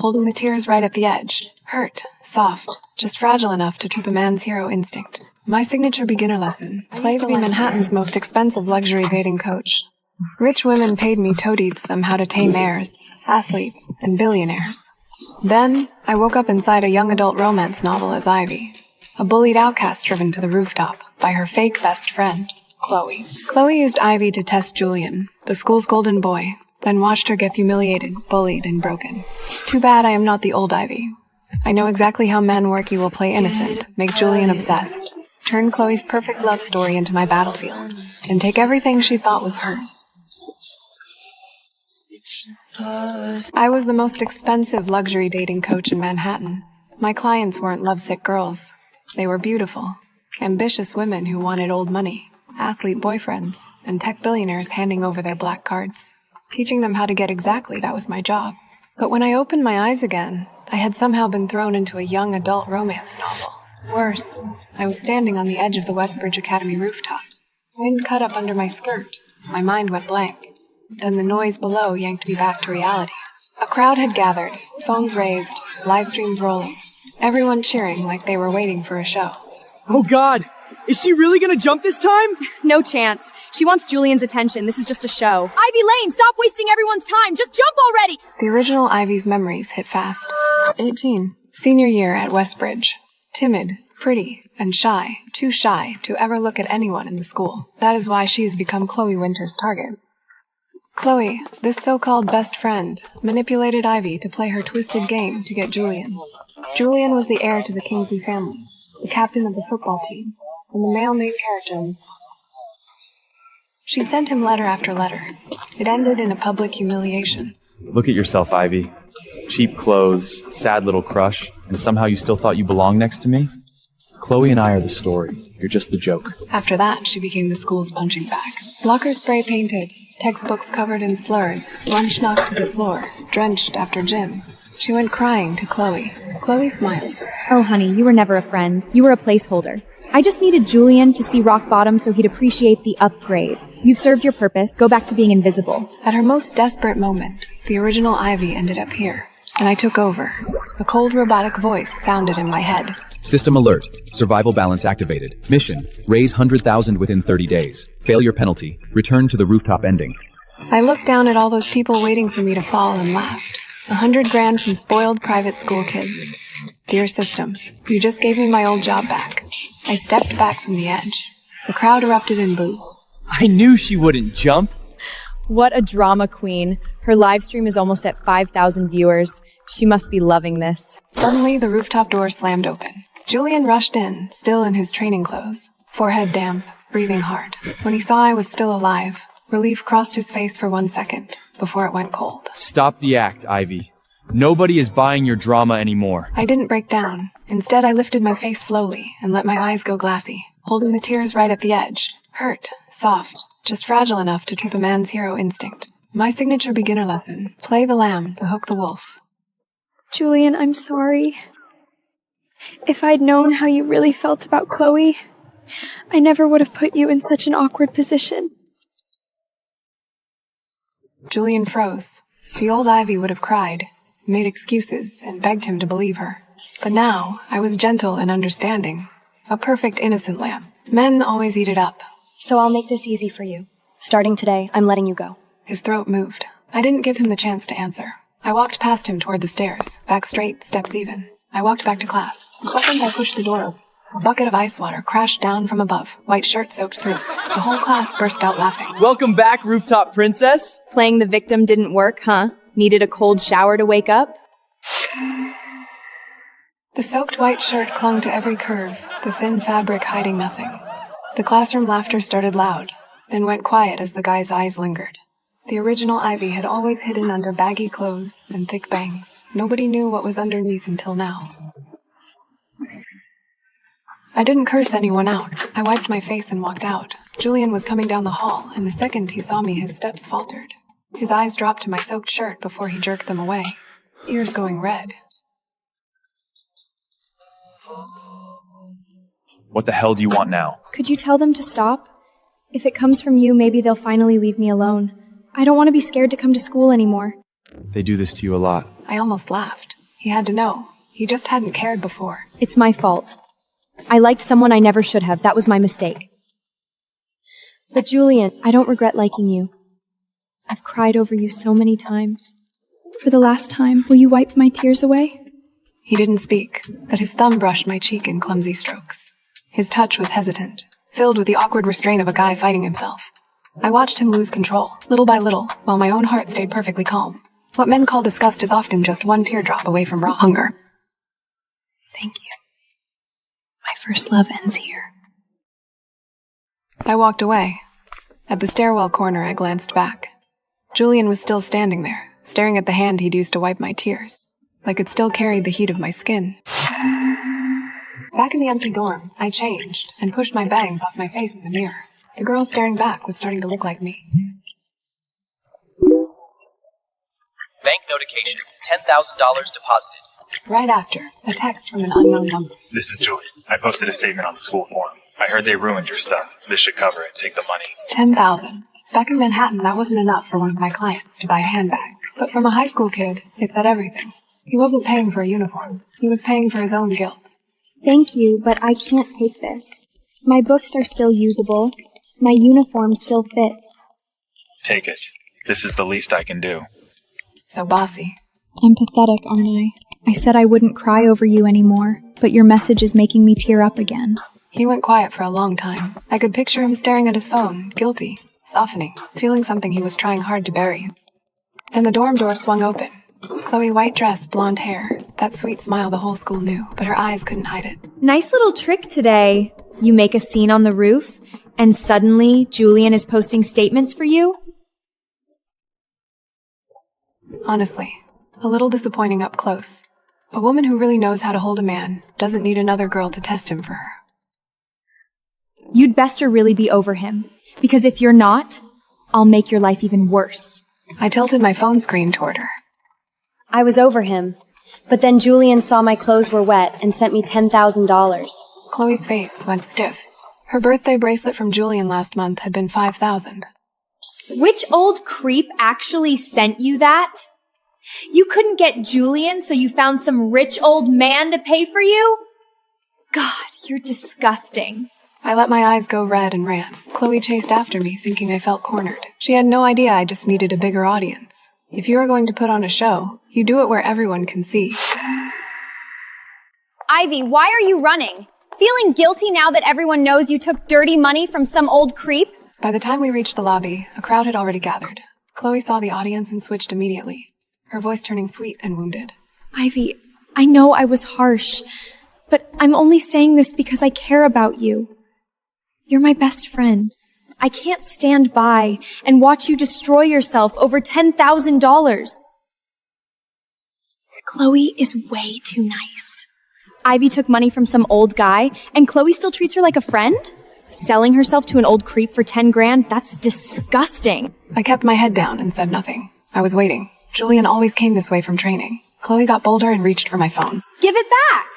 holding the tears right at the edge. Hurt, soft, just fragile enough to keep a man's hero instinct. My signature beginner lesson. Play to be Manhattan's most expensive luxury dating coach. Rich women paid me to teach them how to tame heirs, athletes, and billionaires. Then, I woke up inside a young adult romance novel as Ivy, a bullied outcast driven to the rooftop by her fake best friend, Chloe. Chloe used Ivy to test Julian, the school's golden boy, then watched her get humiliated, bullied, and broken. Too bad I am not the old Ivy. I know exactly how men work. You will play innocent, make Julian obsessed, turn Chloe's perfect love story into my battlefield, and take everything she thought was hers. I was the most expensive luxury dating coach in Manhattan. My clients weren't lovesick girls. They were beautiful, ambitious women who wanted old money, athlete boyfriends, and tech billionaires handing over their black cards. Teaching them how to get exactly that was my job. But when I opened my eyes again, I had somehow been thrown into a young adult romance novel. Worse, I was standing on the edge of the Westbridge Academy rooftop. Wind cut up under my skirt. My mind went blank. Then the noise below yanked me back to reality. A crowd had gathered, phones raised, live streams rolling. Everyone cheering like they were waiting for a show. Oh God! Is she really gonna jump this time? No chance. She wants Julian's attention. This is just a show. Ivy Lane, stop wasting everyone's time! Just jump already! The original Ivy's memories hit fast. 18. Senior year at Westbridge. Timid, pretty, and shy. Too shy to ever look at anyone in the school. That is why she has become Chloe Winter's target. Chloe, this so-called best friend, manipulated Ivy to play her twisted game to get Julian. Julian was the heir to the Kingsley family, the captain of the football team, and the male main character in this book. She'd sent him letter after letter. It ended in a public humiliation. Look at yourself, Ivy. Cheap clothes, sad little crush, and somehow you still thought you belonged next to me? Chloe and I are the story. You're just the joke. After that, she became the school's punching bag. Lockers spray painted, textbooks covered in slurs, lunch knocked to the floor, drenched after gym. She went crying to Chloe. Chloe smiled. Oh, honey, you were never a friend. You were a placeholder. I just needed Julian to see rock bottom so he'd appreciate the upgrade. You've served your purpose. Go back to being invisible. At her most desperate moment, the original Ivy ended up here, and I took over. A cold robotic voice sounded in my head. System alert. Survival balance activated. Mission. Raise 100,000 within 30 days. Failure penalty. Return to the rooftop ending. I looked down at all those people waiting for me to fall and laughed. 100 grand from spoiled private school kids. Dear system, you just gave me my old job back. I stepped back from the edge. The crowd erupted in boos. I knew she wouldn't jump. What a drama queen. Her live stream is almost at 5,000 viewers. She must be loving this. Suddenly, the rooftop door slammed open. Julian rushed in, still in his training clothes, forehead damp, breathing hard. When he saw I was still alive, relief crossed his face for 1 second, before it went cold. Stop the act, Ivy. Nobody is buying your drama anymore. I didn't break down. Instead, I lifted my face slowly and let my eyes go glassy, holding the tears right at the edge. Hurt, soft, just fragile enough to keep a man's hero instinct. My signature beginner lesson. Play the lamb to hook the wolf. Julian, I'm sorry. If I'd known how you really felt about Chloe, I never would have put you in such an awkward position. Julian froze. The old Ivy would have cried, made excuses, and begged him to believe her. But now, I was gentle and understanding. A perfect innocent lamb. Men always eat it up. So I'll make this easy for you. Starting today, I'm letting you go. His throat moved. I didn't give him the chance to answer. I walked past him toward the stairs, back straight, steps even. I walked back to class. The second I pushed the door open, a bucket of ice water crashed down from above, white shirt soaked through. The whole class burst out laughing. Welcome back, Rooftop Princess. Playing the victim didn't work, huh? Needed a cold shower to wake up? The soaked white shirt clung to every curve, the thin fabric hiding nothing. The classroom laughter started loud, then went quiet as the guy's eyes lingered. The original Ivy had always hidden under baggy clothes and thick bangs. Nobody knew what was underneath until now. I didn't curse anyone out. I wiped my face and walked out. Julian was coming down the hall, and the second he saw me, his steps faltered. His eyes dropped to my soaked shirt before he jerked them away, ears going red. What the hell do you want now? Could you tell them to stop? If it comes from you, maybe they'll finally leave me alone. I don't want to be scared to come to school anymore. They do this to you a lot. I almost laughed. He had to know. He just hadn't cared before. It's my fault. I liked someone I never should have. That was my mistake. But Julian, I don't regret liking you. I've cried over you so many times. For the last time, will you wipe my tears away? He didn't speak, but his thumb brushed my cheek in clumsy strokes. His touch was hesitant, filled with the awkward restraint of a guy fighting himself. I watched him lose control, little by little, while my own heart stayed perfectly calm. What men call disgust is often just one teardrop away from raw hunger. Thank you. My first love ends here. I walked away. At the stairwell corner, I glanced back. Julian was still standing there, staring at the hand he'd used to wipe my tears, like it still carried the heat of my skin. Back in the empty dorm, I changed and pushed my bangs off my face in the mirror. The girl staring back was starting to look like me. Bank notification, $10,000 deposited. Right after, a text from an unknown number. This is Julian. I posted a statement on the school forum. I heard they ruined your stuff. This should cover it. Take the money. 10,000. Back in Manhattan, that wasn't enough for one of my clients to buy a handbag. But from a high school kid, it said everything. He wasn't paying for a uniform. He was paying for his own guilt. Thank you, but I can't take this. My books are still usable. My uniform still fits. Take it. This is the least I can do. So bossy. I'm pathetic, aren't I? I said I wouldn't cry over you anymore, but your message is making me tear up again. He went quiet for a long time. I could picture him staring at his phone, guilty, softening, feeling something he was trying hard to bury. Then the dorm door swung open. Chloe, white dress, blonde hair. That sweet smile the whole school knew, but her eyes couldn't hide it. Nice little trick today. You make a scene on the roof, and suddenly Julian is posting statements for you? Honestly, a little disappointing up close. A woman who really knows how to hold a man doesn't need another girl to test him for her. You'd best really be over him, because if you're not, I'll make your life even worse. I tilted my phone screen toward her. I was over him, but then Julian saw my clothes were wet and sent me $10,000. Chloe's face went stiff. Her birthday bracelet from Julian last month had been $5,000. Which old creep actually sent you that? You couldn't get Julian, so you found some rich old man to pay for you? God, you're disgusting. I let my eyes go red and ran. Chloe chased after me, thinking I felt cornered. She had no idea I just needed a bigger audience. If you are going to put on a show, you do it where everyone can see. Ivy, why are you running? Feeling guilty now that everyone knows you took dirty money from some old creep? By the time we reached the lobby, a crowd had already gathered. Chloe saw the audience and switched immediately, her voice turning sweet and wounded. Ivy, I know I was harsh, but I'm only saying this because I care about you. You're my best friend. I can't stand by and watch you destroy yourself over $10,000. Chloe is way too nice. Ivy took money from some old guy, and Chloe still treats her like a friend? Selling herself to an old creep for 10 grand? That's disgusting. I kept my head down and said nothing. I was waiting. Julian always came this way from training. Chloe got bolder and reached for my phone. Give it back!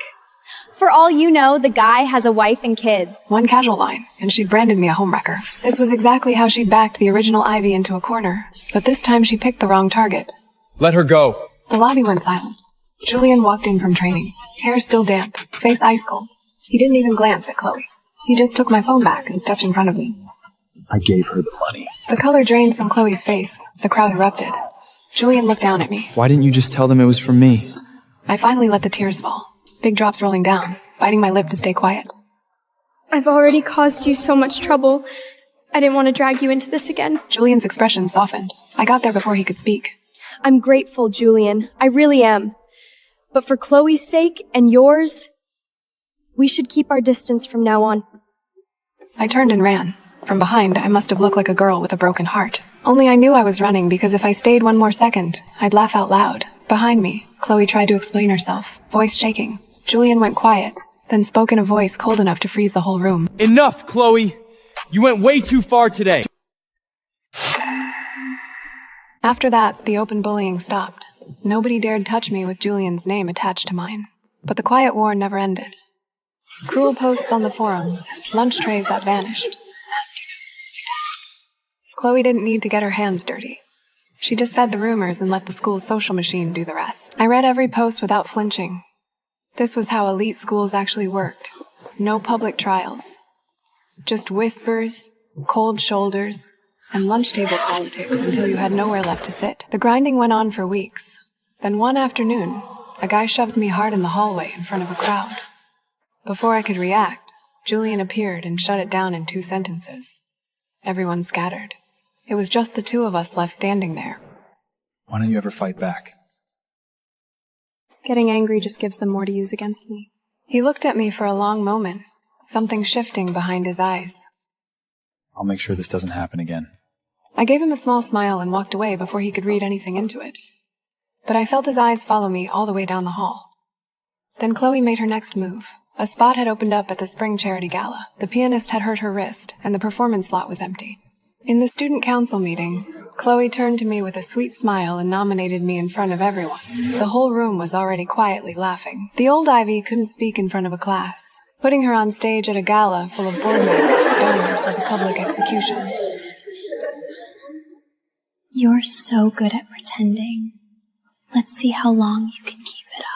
For all you know, the guy has a wife and kids. One casual line, and she'd branded me a homewrecker. This was exactly how she'd backed the original Ivy into a corner. But this time she picked the wrong target. Let her go. The lobby went silent. Julian walked in from training, hair still damp, face ice cold. He didn't even glance at Chloe. He just took my phone back and stepped in front of me. I gave her the money. The color drained from Chloe's face. The crowd erupted. Julian looked down at me. Why didn't you just tell them it was from me? I finally let the tears fall, big drops rolling down, biting my lip to stay quiet. I've already caused you so much trouble. I didn't want to drag you into this again. Julian's expression softened. I got there before he could speak. I'm grateful, Julian. I really am. But for Chloe's sake and yours, we should keep our distance from now on. I turned and ran. From behind, I must have looked like a girl with a broken heart. Only I knew I was running because if I stayed one more second, I'd laugh out loud. Behind me, Chloe tried to explain herself, voice shaking. Julian went quiet, then spoke in a voice cold enough to freeze the whole room. Enough, Chloe! You went way too far today. After that, the open bullying stopped. Nobody dared touch me with Julian's name attached to mine. But the quiet war never ended. Cruel posts on the forum, lunch trays that vanished. Chloe didn't need to get her hands dirty. She just fed the rumors and let the school's social machine do the rest. I read every post without flinching. This was how elite schools actually worked. No public trials. Just whispers, cold shoulders, and lunch table politics until you had nowhere left to sit. The grinding went on for weeks. Then one afternoon, a guy shoved me hard in the hallway in front of a crowd. Before I could react, Julian appeared and shut it down in 2 sentences. Everyone scattered. It was just the 2 of us left standing there. Why don't you ever fight back? Getting angry just gives them more to use against me. He looked at me for a long moment, something shifting behind his eyes. I'll make sure this doesn't happen again. I gave him a small smile and walked away before he could read anything into it. But I felt his eyes follow me all the way down the hall. Then Chloe made her next move. A spot had opened up at the spring charity gala. The pianist had hurt her wrist, and the performance slot was empty. In the student council meeting, Chloe turned to me with a sweet smile and nominated me in front of everyone. The whole room was already quietly laughing. The old Ivy couldn't speak in front of a class. Putting her on stage at a gala full of board members and donors was a public execution. You're so good at pretending. Let's see how long you can keep it up.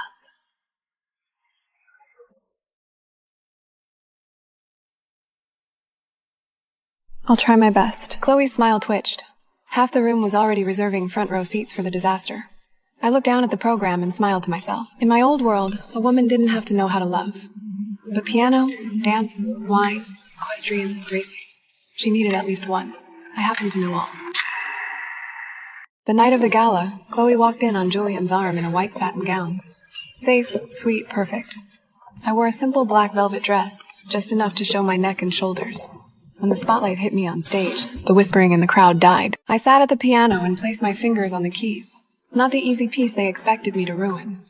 I'll try my best. Chloe's smile twitched. Half the room was already reserving front row seats for the disaster. I looked down at the program and smiled to myself. In my old world, a woman didn't have to know how to love. But piano, dance, wine, equestrian, racing. She needed at least one. I happened to know all. The night of the gala, Chloe walked in on Julian's arm in a white satin gown. Safe, sweet, perfect. I wore a simple black velvet dress, just enough to show my neck and shoulders. When the spotlight hit me on stage, the whispering in the crowd died. I sat at the piano and placed my fingers on the keys. Not the easy piece they expected me to ruin.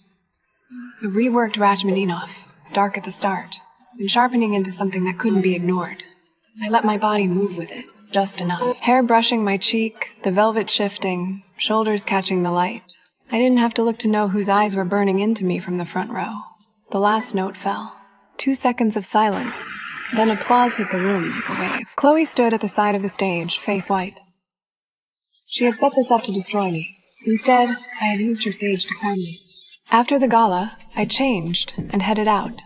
A reworked Rachmaninoff, dark at the start, then sharpening into something that couldn't be ignored. I let my body move with it, just enough. Hair brushing my cheek, the velvet shifting, shoulders catching the light. I didn't have to look to know whose eyes were burning into me from the front row. The last note fell. 2 seconds of silence. Then applause hit the room like a wave. Chloe stood at the side of the stage, face white. She had set this up to destroy me. Instead, I had used her stage to crown myself. After the gala, I changed and headed out.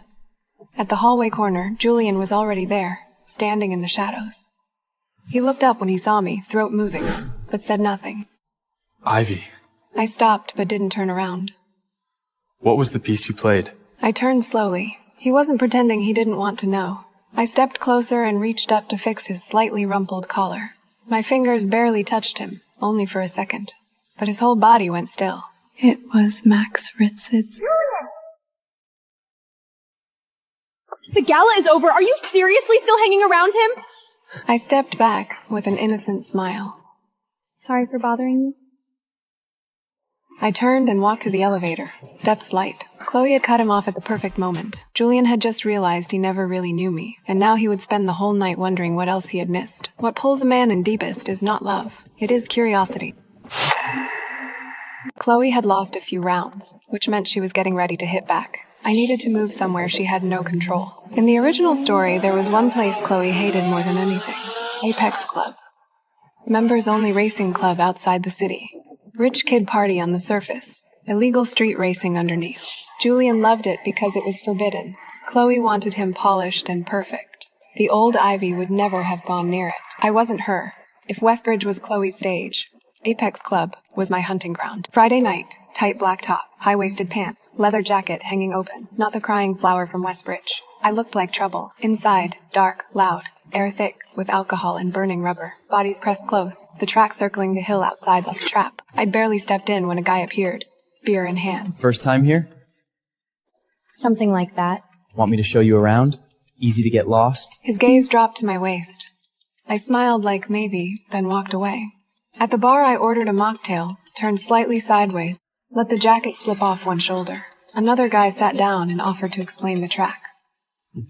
At the hallway corner, Julian was already there, standing in the shadows. He looked up when he saw me, throat moving, but said nothing. Ivy. I stopped but didn't turn around. What was the piece you played? I turned slowly. He wasn't pretending he didn't want to know. I stepped closer and reached up to fix his slightly rumpled collar. My fingers barely touched him, only for a second. But his whole body went still. It was Max Ritz's. The gala is over. Are you seriously still hanging around him? I stepped back with an innocent smile. Sorry for bothering you. I turned and walked to the elevator, steps light. Chloe had cut him off at the perfect moment. Julian had just realized he never really knew me, and now he would spend the whole night wondering what else he had missed. What pulls a man in deepest is not love. It is curiosity. Chloe had lost a few rounds, which meant she was getting ready to hit back. I needed to move somewhere she had no control. In the original story, there was one place Chloe hated more than anything. Apex Club. Members-only racing club outside the city. Rich kid party on the surface. Illegal street racing underneath. Julian loved it because it was forbidden. Chloe wanted him polished and perfect. The old Ivy would never have gone near it. I wasn't her. If Westbridge was Chloe's stage, Apex Club was my hunting ground. Friday night, tight black top, high-waisted pants, leather jacket hanging open, not the crying flower from Westbridge. I looked like trouble. Inside, dark, loud, air thick, with alcohol and burning rubber. Bodies pressed close, the track circling the hill outside like a trap. I'd barely stepped in when a guy appeared, beer in hand. First time here? Something like that. Want me to show you around? Easy to get lost? His gaze dropped to my waist. I smiled like maybe, then walked away. At the bar, I ordered a mocktail, turned slightly sideways, let the jacket slip off one shoulder. Another guy sat down and offered to explain the track.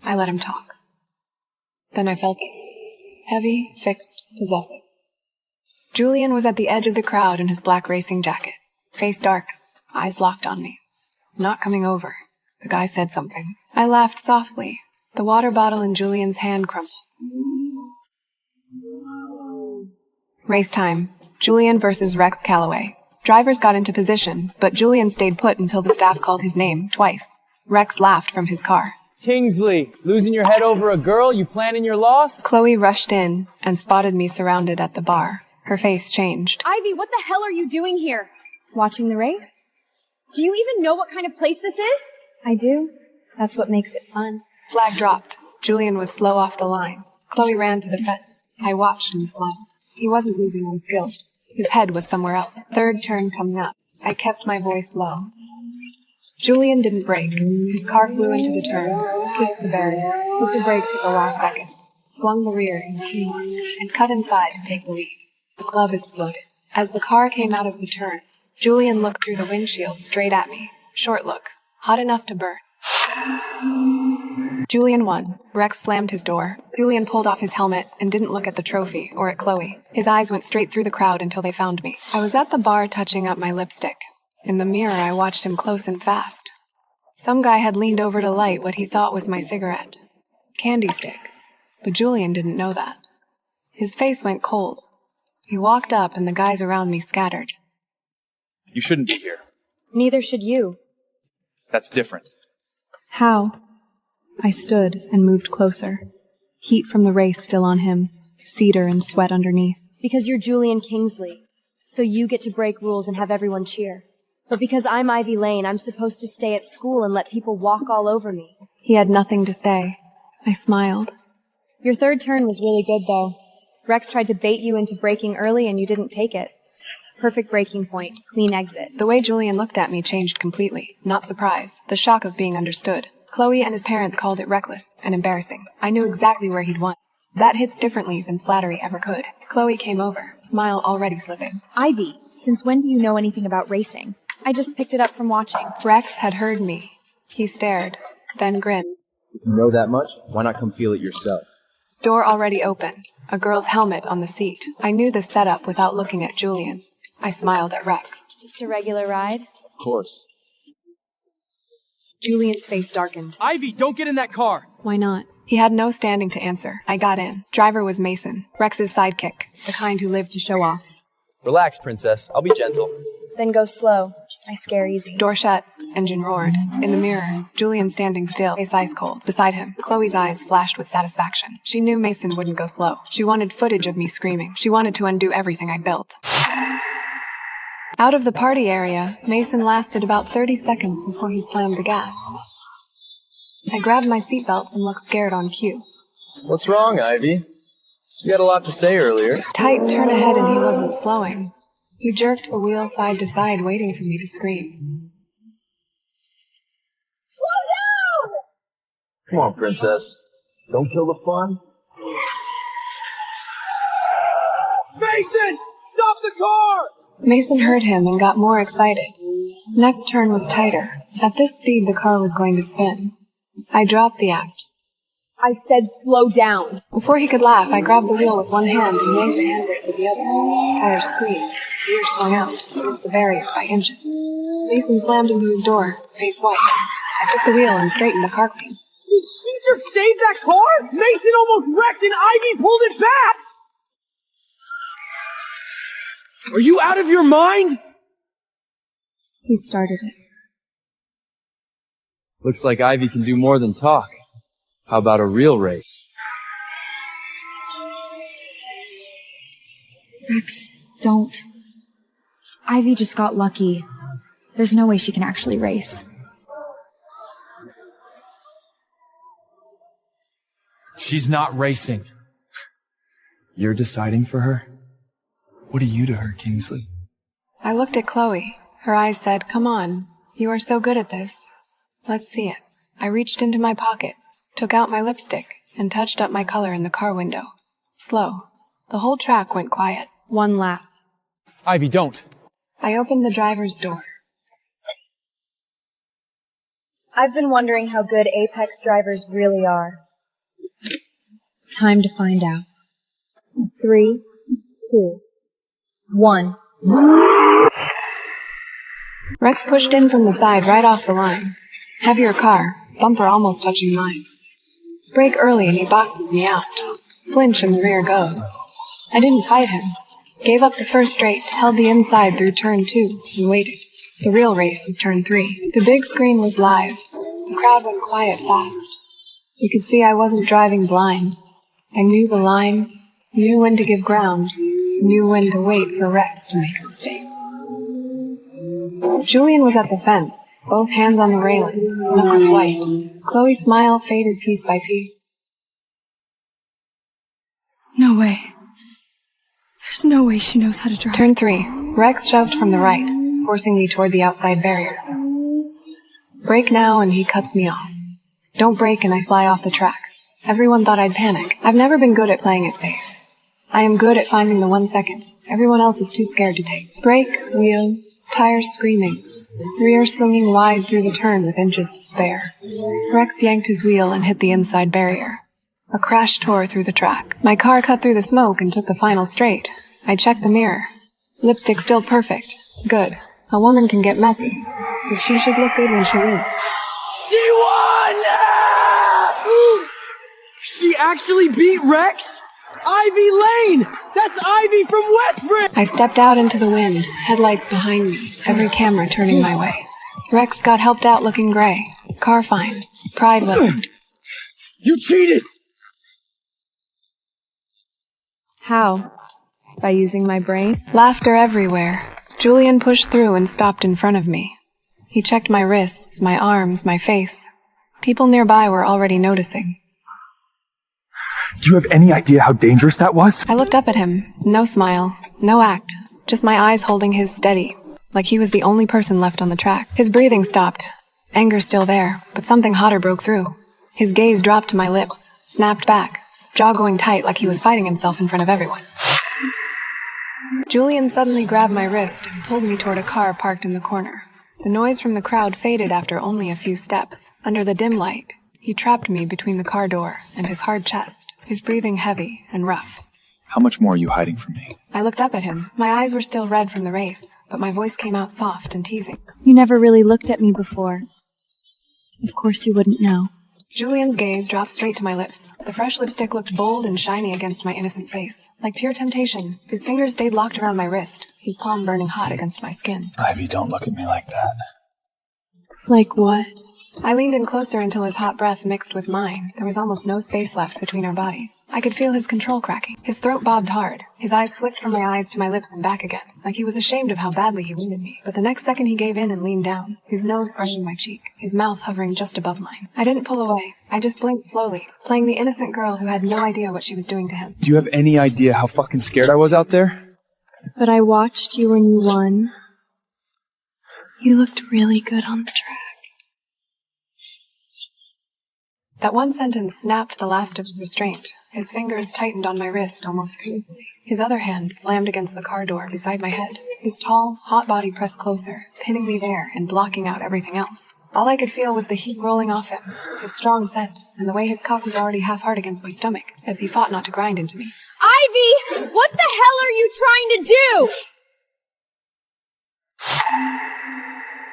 I let him talk. Then I felt heavy, fixed, possessive. Julian was at the edge of the crowd in his black racing jacket, face dark, eyes locked on me. Not coming over. The guy said something. I laughed softly. The water bottle in Julian's hand crumpled. Race time. Julian versus Rex Calloway. Drivers got into position, but Julian stayed put until the staff called his name twice. Rex laughed from his car. Kingsley, losing your head over a girl? You planning your loss? Chloe rushed in and spotted me surrounded at the bar. Her face changed. Ivy, what the hell are you doing here? Watching the race? Do you even know what kind of place this is? I do. That's what makes it fun. Flag dropped. Julian was slow off the line. Chloe ran to the fence. I watched and smiled. He wasn't losing on skill. His head was somewhere else. Third turn coming up. I kept my voice low. Julian didn't brake. His car flew into the turn, kissed the barrier, put the brakes at the last second, swung the rear and cut inside to take the lead. The club exploded. As the car came out of the turn, Julian looked through the windshield straight at me. Short look. Hot enough to burn. Julian won. Rex slammed his door. Julian pulled off his helmet and didn't look at the trophy or at Chloe. His eyes went straight through the crowd until they found me. I was at the bar touching up my lipstick. In the mirror, I watched him close and fast. Some guy had leaned over to light what he thought was my cigarette. Candy stick. But Julian didn't know that. His face went cold. He walked up and the guys around me scattered. You shouldn't be here. Neither should you. That's different. How? I stood and moved closer. Heat from the race still on him. Cedar and sweat underneath. Because you're Julian Kingsley. So you get to break rules and have everyone cheer. But because I'm Ivy Lane, I'm supposed to stay at school and let people walk all over me. He had nothing to say. I smiled. Your third turn was really good, though. Rex tried to bait you into braking early and you didn't take it. Perfect braking point. Clean exit. The way Julian looked at me changed completely. Not surprise. The shock of being understood. Chloe and his parents called it reckless and embarrassing. I knew exactly where he'd won. That hits differently than flattery ever could. Chloe came over, smile already slipping. Ivy, since when do you know anything about racing? I just picked it up from watching. Rex had heard me. He stared, then grinned. If you know that much, why not come feel it yourself? Door already open. A girl's helmet on the seat. I knew the setup without looking at Julian. I smiled at Rex. Just a regular ride? Of course. Julian's face darkened. Ivy, don't get in that car! Why not? He had no standing to answer. I got in. Driver was Mason, Rex's sidekick, the kind who lived to show off. Relax, princess. I'll be gentle. Then go slow. I scare easy. Door shut. Engine roared. In the mirror, Julian standing still, face ice cold. Beside him, Chloe's eyes flashed with satisfaction. She knew Mason wouldn't go slow. She wanted footage of me screaming. She wanted to undo everything I built. Out of the party area, Mason lasted about 30 seconds before he slammed the gas. I grabbed my seatbelt and looked scared on cue. What's wrong, Ivy? You had a lot to say earlier. Tight turn ahead and he wasn't slowing. He jerked the wheel side to side, waiting for me to scream. Slow down! Come on, princess. Don't kill the fun. Mason! Stop the car! Mason heard him and got more excited. Next turn was tighter. At this speed, the car was going to spin. I dropped the act. I said slow down. Before he could laugh, I grabbed the wheel with one hand and yanked the handbrake with the other. Tires screamed. Rear swung out. It was the barrier by inches. Mason slammed into his door, face white. I took the wheel and straightened the car clean. Did she just save that car? Mason almost wrecked and Ivy pulled it back! Are you out of your mind? He started it. Looks like Ivy can do more than talk. How about a real race? Rex, don't. Ivy just got lucky. There's no way she can actually race. She's not racing. You're deciding for her? What are you to her, Kingsley? I looked at Chloe. Her eyes said, "Come on. You are so good at this. Let's see it." I reached into my pocket, took out my lipstick, and touched up my color in the car window. Slow. The whole track went quiet. One lap. Ivy, don't. I opened the driver's door. I've been wondering how good Apex drivers really are. Time to find out. 3, 2, 1. Rex pushed in from the side right off the line. Heavier car, bumper almost touching mine. Brake early and he boxes me out. Flinch and the rear goes. I didn't fight him. Gave up the first straight, held the inside through turn 2, and waited. The real race was turn 3. The big screen was live. The crowd went quiet fast. You could see I wasn't driving blind. I knew the line, knew when to give ground, knew when to wait for Rex to make a mistake. Julian was at the fence, both hands on the railing, knuckles white. Chloe's smile faded piece by piece. No way. There's no way she knows how to drive. Turn 3. Rex shoved from the right, forcing me toward the outside barrier. Brake now and he cuts me off. Don't brake and I fly off the track. Everyone thought I'd panic. I've never been good at playing it safe. I am good at finding the 1 second. Everyone else is too scared to take. Brake, wheel, tires screaming. Rear swinging wide through the turn with inches to spare. Rex yanked his wheel and hit the inside barrier. A crash tore through the track. My car cut through the smoke and took the final straight. I checked the mirror. Lipstick still perfect. Good. A woman can get messy, but she should look good when she wins. She won! She actually beat Rex? Ivy Lane! That's Ivy from Westbridge! I stepped out into the wind, headlights behind me, every camera turning my way. Rex got helped out looking gray. Car fine. Pride wasn't. You cheated! How? By using my brain? Laughter everywhere. Julian pushed through and stopped in front of me. He checked my wrists, my arms, my face. People nearby were already noticing. Do you have any idea how dangerous that was? I looked up at him. No smile, no act. Just my eyes holding his steady, like he was the only person left on the track. His breathing stopped. Anger still there, but something hotter broke through. His gaze dropped to my lips, snapped back, jaw going tight like he was fighting himself in front of everyone. Julian suddenly grabbed my wrist and pulled me toward a car parked in the corner. The noise from the crowd faded after only a few steps. Under the dim light, he trapped me between the car door and his hard chest, his breathing heavy and rough. How much more are you hiding from me? I looked up at him. My eyes were still red from the race, but my voice came out soft and teasing. You never really looked at me before. Of course you wouldn't know. Julian's gaze dropped straight to my lips. The fresh lipstick looked bold and shiny against my innocent face. Like pure temptation, his fingers stayed locked around my wrist, his palm burning hot against my skin. Ivy, don't look at me like that. Like what? I leaned in closer until his hot breath mixed with mine. There was almost no space left between our bodies. I could feel his control cracking. His throat bobbed hard. His eyes flicked from my eyes to my lips and back again, like he was ashamed of how badly he wounded me. But the next second he gave in and leaned down, his nose brushing my cheek, his mouth hovering just above mine. I didn't pull away. I just blinked slowly, playing the innocent girl who had no idea what she was doing to him. Do you have any idea how fucking scared I was out there? But I watched you when you won. You looked really good on the track. That one sentence snapped the last of his restraint. His fingers tightened on my wrist almost painfully. His other hand slammed against the car door beside my head. His tall, hot body pressed closer, pinning me there and blocking out everything else. All I could feel was the heat rolling off him, his strong scent, and the way his cock was already half hard against my stomach, as he fought not to grind into me. Ivy! What the hell are you trying to do?